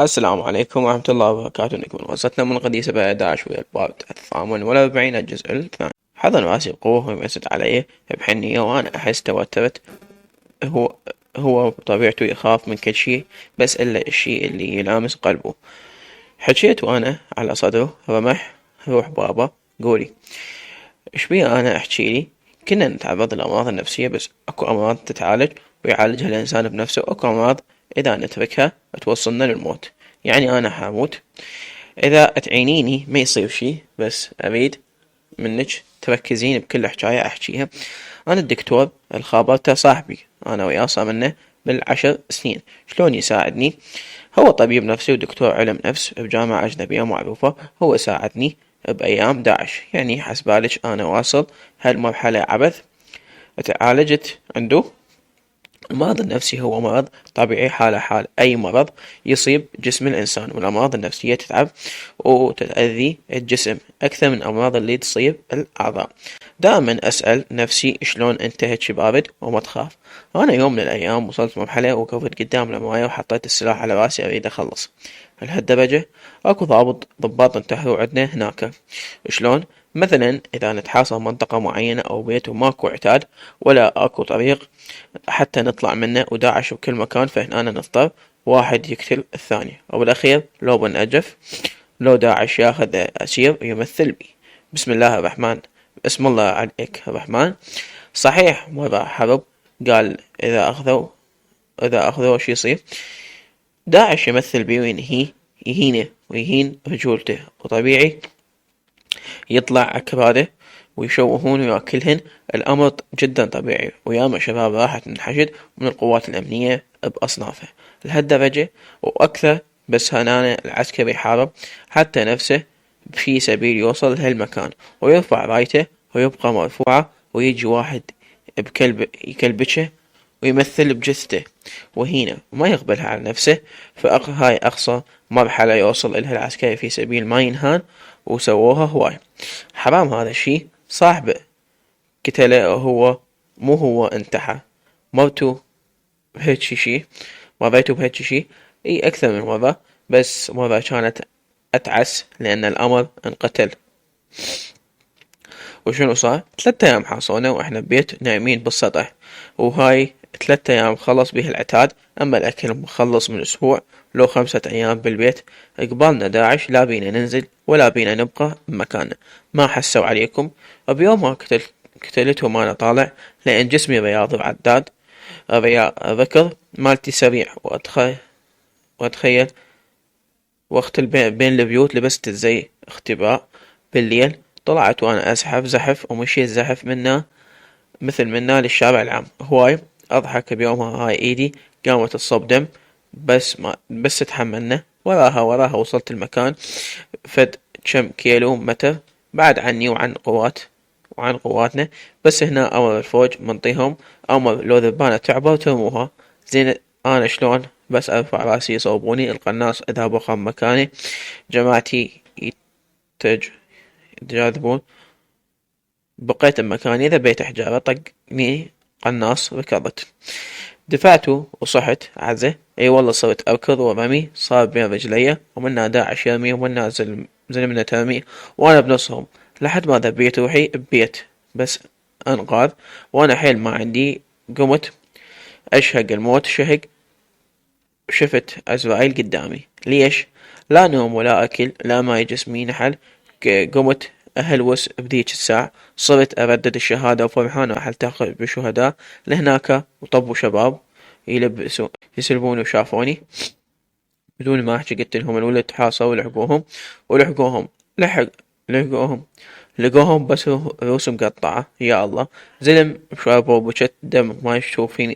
السلام عليكم ورحمة الله وبركاته. نكمل قصتنا من قضية 11 ويا الباب 48 الجزء الثاني. حضن راسي بقوة ويمسد علي بحنية وأنا أحس توترت. هو هو بطبيعته يخاف من كل شيء بس إلا الشيء اللي يلامس قلبه. حكيت وأنا على صدره رمح. روح بابا قولي إيش بي أنا أحكيلي. كنا نتعرض للأمراض النفسية بس أكو أمراض تتعالج ويعالجها الإنسان بنفسه، وأكو أمراض إذا نتركها توصلنا للموت. يعني أنا حاموت إذا تعينيني ما يصير شي، بس أريد منك تركزين بكل حكاية أحكيها. أنا الدكتور الخابرته صاحبي، أنا وياه صار بالعشر سنين. شلون يساعدني؟ هو طبيب نفسي ودكتور علم نفس بجامعة أجنبية معروفة. هو ساعدني بأيام داعش. يعني حسبالك أنا واصل هالمرحلة عبث؟ تعالجت عنده. المرض النفسي هو مرض طبيعي حال حال أي مرض يصيب جسم الإنسان، والأمراض النفسية تتعب وتتأذي الجسم أكثر من الأمراض اللي تصيب الأعضاء. دائما أسأل نفسي شلون أنت هيك بارد وما تخاف. أنا يوم من الأيام وصلت مرحلة وقفت قدام المراية وحطيت السلاح على راسي أريد أخلص. لهالدرجة أكو ضباط انتحروا عندنا هناك. شلون؟ مثلا إذا نتحاصر منطقة معينة أو بيت وماكو عتاد ولا أكو طريق حتى نطلع منه وداعش بكل مكان، فهنا نضطر واحد يقتل الثاني، وبالأخير لو بنأجف لو داعش ياخذ أسير يمثل بي. بسم الله الرحمن، بسم الله عليك الرحمن. صحيح مرة حرب قال إذا أخذوا شي يصير. داعش يمثل بي وينهي يهينه ويهين رجولته، وطبيعي يطلع أكراده ويشوهون وياكلهن. الأمر جدا طبيعي، وياما شباب راحت من الحشد ومن القوات الأمنية بأصنافه لهالدرجة وأكثر. بس هنا العسكري يحارب حتى نفسه في سبيل يوصل لهالمكان ويرفع رايته ويبقى مرفوعة، ويجي واحد بكلب يكلبشه ويمثل بجثته وهينة وما يقبلها على نفسه. هاي أقصى مرحلة يوصل إلها العسكري في سبيل ما ينهان، وسووها هواي. حرام هذا الشي. صاحبه قتله هو، مو هو انتحى. مرته بهيج شي، مريته بهيج شي اي اكثر من مرة، بس مرة كانت اتعس لان الامر انقتل. وشنو صار؟ 3 ايام حاصونا واحنا ببيت نايمين بالسطح، وهاي 3 ايام خلص بيه العتاد. اما الاكل مخلص من اسبوع لو 5 ايام بالبيت. قبالنا داعش لا بينا ننزل ولا بينا نبقى بمكاننا. ما حسوا عليكم. بيومها قتلتهم وانا طالع لان جسمي رياضي وعداد. الركض مالتي سريع، واتخيل وقت بين البيوت لبست الزي اختباء بالليل. طلعت وانا ازحف زحف ومشيت زحف منا للشارع العام. هواي اضحك بيومها. هاي ايدي قامت تصب دم، بس تحملنا. وراها وصلت المكان فد كم كيلو متر بعد عني وعن قواتنا. بس هنا امر الفوج منطيهم امر لو ذبانة تعبر ترموها. زين انا شلون بس ارفع راسي يصوبوني القناص اذا بقى مكاني. جماعتي يتجاذبون. بقيت بمكاني إذا بيت حجارة طقني قناص ركضت. دفعته وصحت عزة. اي والله صرت اركض ورمي صار بين رجلي، ومنا داعش يرمي ومنا زلمنا ترمي وانا بنصهم لحد ما ذبيت روحي ببيت بس انقاذ. وانا حيل ما عندي قمت اشهق الموت شهق. شفت عزرائيل قدامي. ليش؟ لا نوم ولا اكل لا ماي جسمي نحل. قمت اهلوس بذيك الساعة. صرت اردد الشهادة وفرحان راح التقي بشهداء لهناك. وطبوا شباب يسلبوني وشافوني بدون ما احكي. قلت لهم الولد حاصوا ولحقوهم لحق لحقوهم لقوهم بس رؤوس مقطعة. يا الله زلم بشربوا وبجت دم.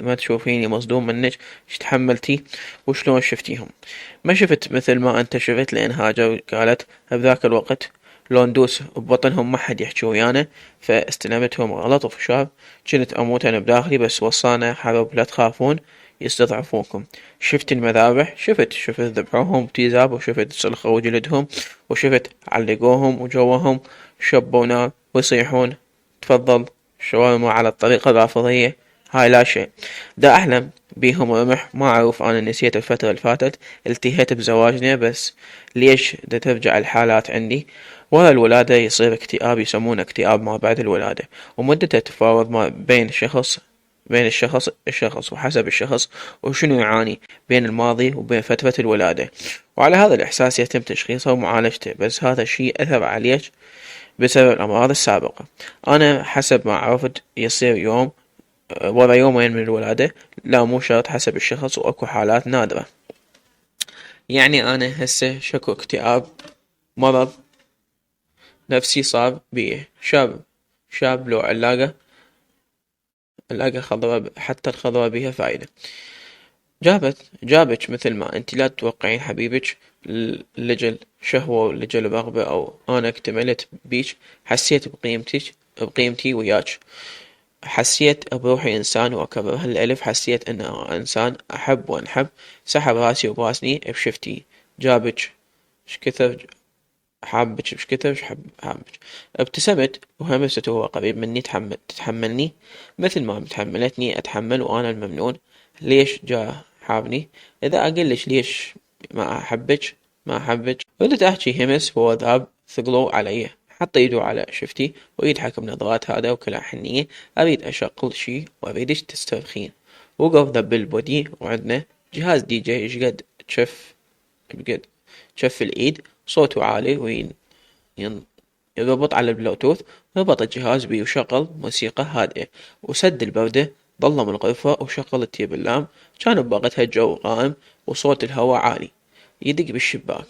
ما تشوفيني مصدوم منك. ايش تحملتي وشلون شفتيهم؟ ما شفت مثل ما انت شفت، لان هاجر قالت بذاك الوقت لو ندوس ببطنهم ما حد يحكي ويانا، فاستلمتهم غلط وفشار. كنت اموت انا بداخلي بس وصانا حرب لا تخافون يستضعفوكم. شفت المذابح، شفت ذبحوهم بتيزاب، وشفت سلخوا جلدهم، وشفت علقوهم وجوهم شبوا نار ويصيحون تفضل شاورما على الطريقة الرافضية. هاي لا شيء. دا أحلم بيهم رمح. ما أعرف، أنا نسيت الفترة اللي فاتت، التهيت بزواجنا، بس ليش دا ترجع الحالات عندي؟ ورا الولادة يصير اكتئاب، يسمونه اكتئاب ما بعد الولادة، ومدته تتفاوت ما بين الشخص وحسب الشخص وشنو يعاني بين الماضي وبين فترة الولادة، وعلى هذا الإحساس يتم تشخيصه ومعالجته. بس هذا الشيء أثر عليك بسبب الأمراض السابقة. أنا حسب ما عرفت يصير يوم ورا يومين من الولادة. لا، مو شرط، حسب الشخص، وأكو حالات نادرة. يعني أنا هسه شكو اكتئاب مرض نفسي صار بيه شاب لو علاقة خضرة، حتى الخضرة بيها فايدة. جابك مثل ما انت لا تتوقعين حبيبك، لجل شهوة ولجل رغبة، او انا اكتملت بيك، حسيت بقيمتي وياك، حسيت بروحي انسان، واكرر هالالف، حسيت انه انسان احب وانحب، سحب راسي وبراسني بشفتي، جابك شكثر حابك بشكثر حابك، ابتسمت وهمست وهو قريب مني، تتحملني مثل ما تحملتني اتحمل، وانا الممنون. ليش جا حابني؟ اذا اقلش ليش ما احبك ردت احكي، همس هو ذاب ثقلوا علي، حط ايده على شفتي ويضحك بنظرات هذا وكلها حنية. اريد اشغل شي واريدش تسترخين. وقف ذب البودي، وعندنا جهاز دي جي يشقد بقد شف الايد، صوته عالي يربط على البلوتوث. ربط الجهاز بي وشغل موسيقى هادئة، وسد البردة، ظلم الغرفة وشغل التيب اللام. كان بوقتها الجو غائم وصوت الهواء عالي يدق بالشباك.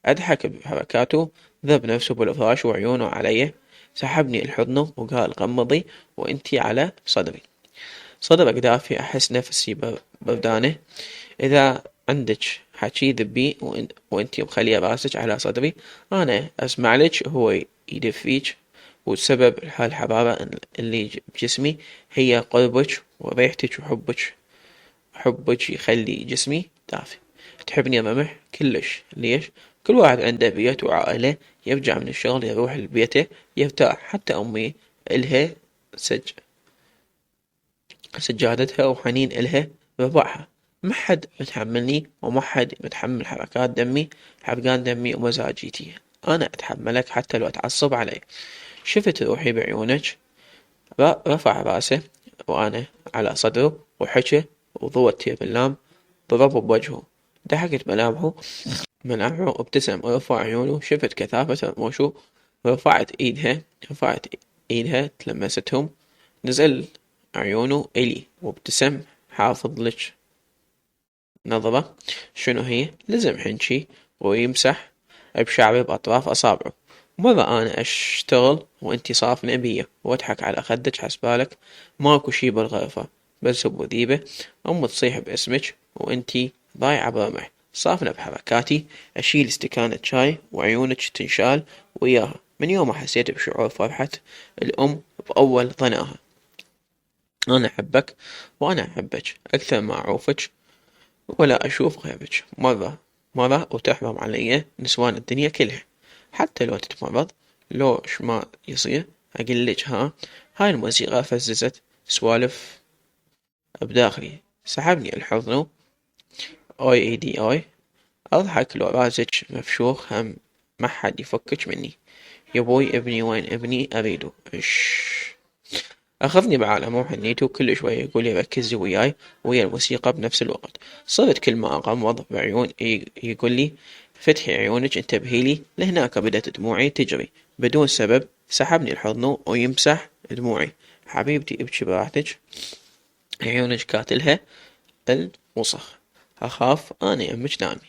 أضحك بحركاته، ذب نفسه بالفراش وعيونه علي، سحبني لحضنه وقال غمضي وانتي على صدرك دافي، أحس نفسي بردانه. إذا عندك حكي ذبيه، وانتي مخلية راسك على صدري، أنا أسمع لك. هو يدفيك، والسبب هالحرارة اللي بجسمي هي قربك وريحتك حبك يخلي جسمي دافي. تحبني يا رمح؟ كلش. ليش؟ كل واحد عنده بيت وعائلة، يرجع من الشغل يروح لبيته يرتاح. حتى أمي إلها سجادتها وحنين إلها بربعها. محد متحملني، ومحد متحمل حرقان دمي ومزاجيتي. أنا أتحملك حتى لو أتعصب علي. شفت روحي بعيونك. رفع راسه وأنا على صدره، وحكى وضوى التيب اللام ضربه بوجهه. ضحكت ملامحه وابتسم ورفع عيونه. شفت كثافة رموشه، رفعت ايدها تلمستهم. نزل عيونه إلي وابتسم. حافظ لك نظرة. شنو هي؟ لزم حنشي ويمسح بشعري بأطراف أصابعه. مرة أنا أشتغل وانتي صافنة بيا، واضحك على خدك، حسبالك ماكو شي بالغرفة، بس بوذيبة أم تصيح باسمك وانتي ضايعة برمح. صافنة بحركاتي، أشيل استكانة شاي وعيونك تنشال وياها. من يوم حسيت بشعور فرحة الأم بأول ظناها. أنا أحبك وأنا أحبك أكثر ما أعوفك ولا أشوف غيرك. مرة وتحرم علي نسوان الدنيا كلها، حتى لو تتمرض، لو ما يصير أقلك. هاي الموسيقى فززت سوالف بداخلي، سحبني الحضن. أوي اي دي أوي، أضحك لو راسك مفشوخ، هم ما حد يفكك مني. يبوي ابني، وين ابني؟ أريده. أخذني بعالمه وحنيته، كل شوية يقولي ركزي وياي ويا الموسيقى بنفس الوقت. صرت كل ما أغمض بعيون يقولي فتحي عيونك، انتبهيلي. لهناك بدأت دموعي تجري بدون سبب. سحبني لحضنه ويمسح دموعي. حبيبتي ابكي براحتك، عيونك كاتلها الوسخ، أخاف أنا يمك نامي.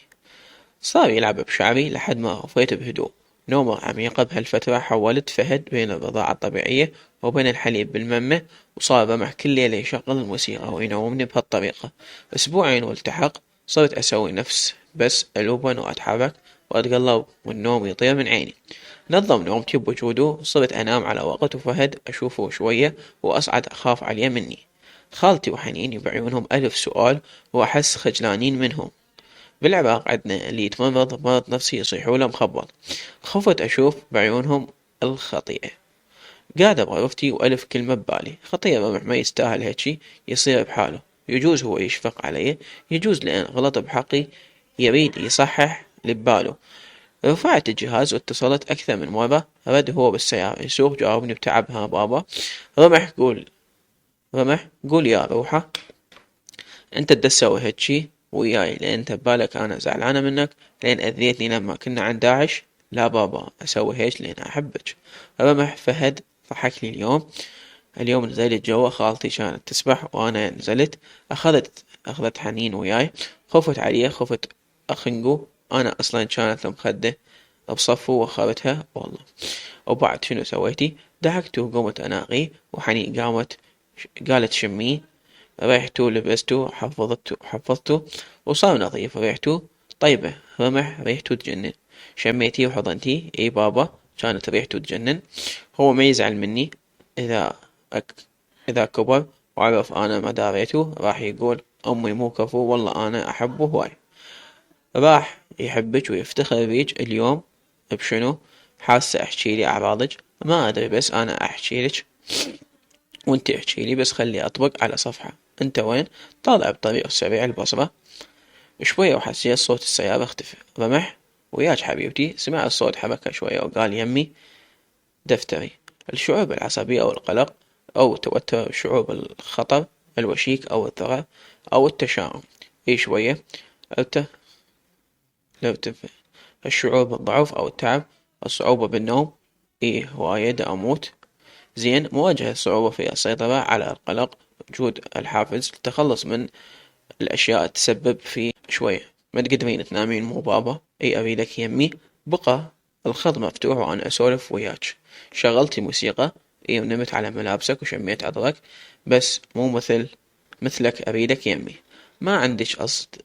صار يلعب بشعري لحد ما غفيت بهدوء. نومة عميقة. بهالفترة حولت فهد بين الرضاعة الطبيعية وبين الحليب بالممة، وصار رمح كل ليلة يشغل الموسيقى وينومني بهالطريقة. أسبوعين والتحق، صرت أسوي نفس بس ألوبن وأتحرك وأتقلب والنوم يطير من عيني. نظم نومتي بوجوده، صرت أنام على وقت، وفهد أشوفه شوية وأصعد أخاف عليه مني. خالتي وحنيني بعيونهم ألف سؤال، وأحس خجلانين منهم. بالعراق عندنا اللي يتمرض بمرض نفسي يصيحوله مخبط. خفت أشوف بعيونهم الخطيئة. قاعدة بغرفتي وألف كلمة ببالي، خطية رمح ما يستاهل هيجي يصير بحاله. يجوز هو يشفق علي، يجوز لأن غلط بحقي يريد يصحح لباله. رفعت الجهاز واتصلت أكثر من مرة، رد هو بالسيارة يسوق، جاوبني بتعب. ها بابا. رمح قول يا روحه، انت تسوي هالشي وياي لان انت ببالك انا زعلانة منك لان اذيتني لما كنا عند داعش؟ لا بابا، اسوي هيك لان احبك. رمح فهد ضحك لي اليوم نزلت جوا، خالتي كانت تسبح وانا نزلت، اخذت حنين وياي، خفت عليه، خفت اخنقه، انا اصلا كانت المخدة بصفه واخذتها والله. وبعد شنو سويتي؟ ضحكت وقمت اناغيه، وحنين قامت قالت شميه، ريحته لبسته حفظته وصار نظيف، ريحته طيبة. رمح ريحته تجنن. شميتيه وحضنتيه؟ اي بابا، كانت ريحته تجنن. هو ما يزعل مني اذا أك... اذا كبر وعرف انا ما داريته راح يقول امي مو كفو، والله انا احبه هواي. راح يحبك ويفتخر بيك اليوم. بشنو؟ حاسة احكي لي اعراضك؟ ما ادري، بس انا احكي لك وانت احكي لي، بس خلي اطبق على صفحة. انت وين؟ طالع بطريق السريع البصرة. شوية وحسيت صوت السيارة اختفى. رمح وياك حبيبتي؟ سمع الصوت حركة شوية وقال يمي دفتري. الشعور بالعصبية أو القلق أو توتر، الشعور بالخطر الوشيك أو الذعر أو التشاؤم. اي شوية الارتفاع، الشعور بالضعف أو التعب، الصعوبة بالنوم. اي هواية دا أموت. زين، مواجهة الصعوبة في السيطرة على القلق، وجود الحافز للتخلص من الأشياء تسبب في شوية. ما تقدرين تنامين مو بابا؟ اي اريدك يمي. بقى الخط مفتوح وانا اسولف وياك. شغلتي موسيقى؟ اي ونمت على ملابسك وشميت عطرك، بس مو مثلك اريدك يمي. ما عندك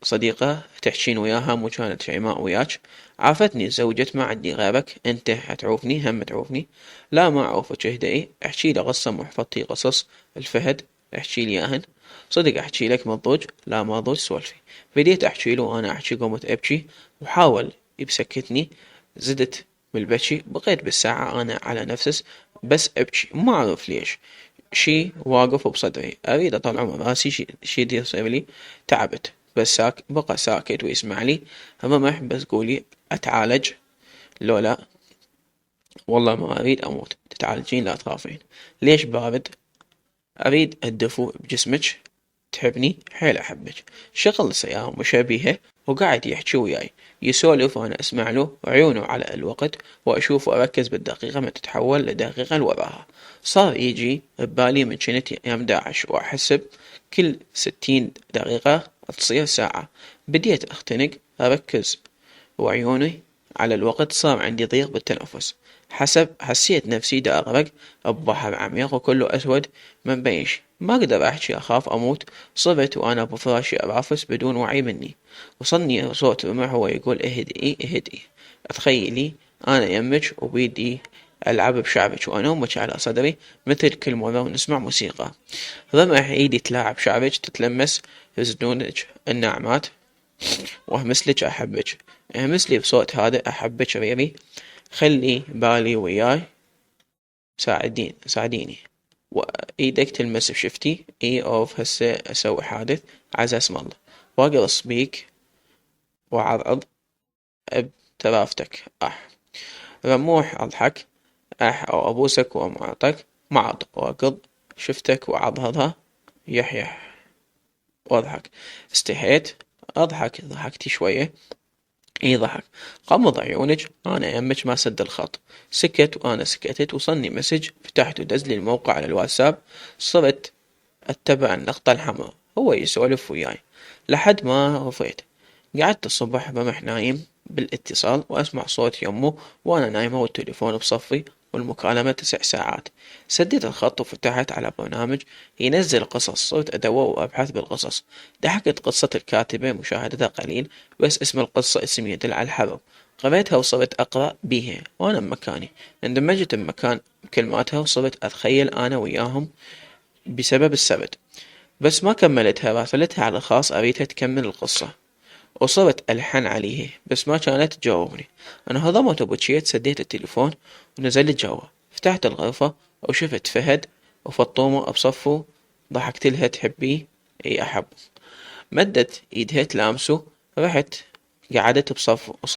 صديقة تحجين وياها؟ مو كانت شيماء وياك؟ عافتني زوجة ما عندي غيرك، انت حتعوفني هم تعوفني. لا ما اعوفك، اهدئي، احكي لي قصة مو حفظتي قصص الفهد؟ احكي لي ياهن. صدق احكي لك مضوج؟ لا ما ضوج، سولفي. بديت احكي له وانا احكي، قمت ابكي وحاول يسكتني، زدت بالبكي، بقيت بالساعة انا على نفس بس ابكي، ما اعرف ليش، شي واقف بصدري اريد اطلع من راسي، شي دي يصير لي. تعبت بس بقى ساكت ويسمع لي. رمح بس قولي اتعالج لو لا والله ما اريد اموت. تتعالجين لا تخافين. ليش بارد؟ اريد الدفو بجسمك. تحبني؟ حيل احبك. شغل السيارة مشابهة وقاعد يحكي وياي، يسولف وانا اسمع له، وعيونه على الوقت، واشوف واركز بالدقيقة ما تتحول لدقيقة لوراها. صار يجي ببالي من كنت ايام داعش واحسب كل 60 دقيقة تصير ساعة. بديت اختنق اركز وعيوني على الوقت، صار عندي ضيق بالتنفس، حسيت نفسي دا أغرق ببحر عميق وكله أسود من بيش. ما أقدر أحكي، أخاف أموت. صرت وأنا بفراشي أرافس بدون وعي مني. وصلني صوت رمح هو يقول اهدئي اهدئي. تخيلي أنا يمك وبيدي ألعب بشعرك وأنا أمك على صدري مثل كل مرة ونسمع موسيقى. رمح ايدي تلاعب شعرك، تتلمس زنونك الناعمات، وأهمسلك أحبك. اهمسلي بصوت هادئ أحبك ريري. خلي بالي وياي، ساعديني. وإيدك تلمس بشفتي. اي اوف هسه اسوي حادث، عز اسم الله. واقرص بيك وعضعض بترافتك. رموح اضحك، او ابوسك وامعطك معض، واقض شفتك وعضهضها، يح واضحك. استحيت اضحك، ضحكتي شوية. اي ضحك. غمض عيونك، انا يمك ما سد الخط. سكت وانا سكتت. وصلني مسج، فتحت ودزلي الموقع على الواتساب. صرت اتبع النقطة الحمراء، هو يسولف وياي لحد ما رفيت. قعدت الصبح بمح نايم بالاتصال واسمع صوت يمه وانا نايمة والتليفون بصفي والمكالمة 9 ساعات. سديت الخط وفتحت على برنامج ينزل قصص، صرت ادور وابحث بالقصص. ضحكت قصة الكاتبة، مشاهدتها قليل بس اسم القصة اسم يدل على الحرب. قريتها وصرت اقرأ بيها وانا بمكاني، اندمجت بمكان بكلماتها وصرت اتخيل انا وياهم بسبب السرد. بس ما كملتها، راسلتها على الخاص اريدها تكمل القصة، وصرت ألحن عليه بس ما كانت تجاوبني. أنا هضمت وبكيت، سديت التليفون ونزلت جوا. فتحت الغرفة وشفت فهد وفطومة بصفه. ضحكت لها تحبيه؟ اي أحبه. مدت ايدها تلامسه، رحت قعدت بصف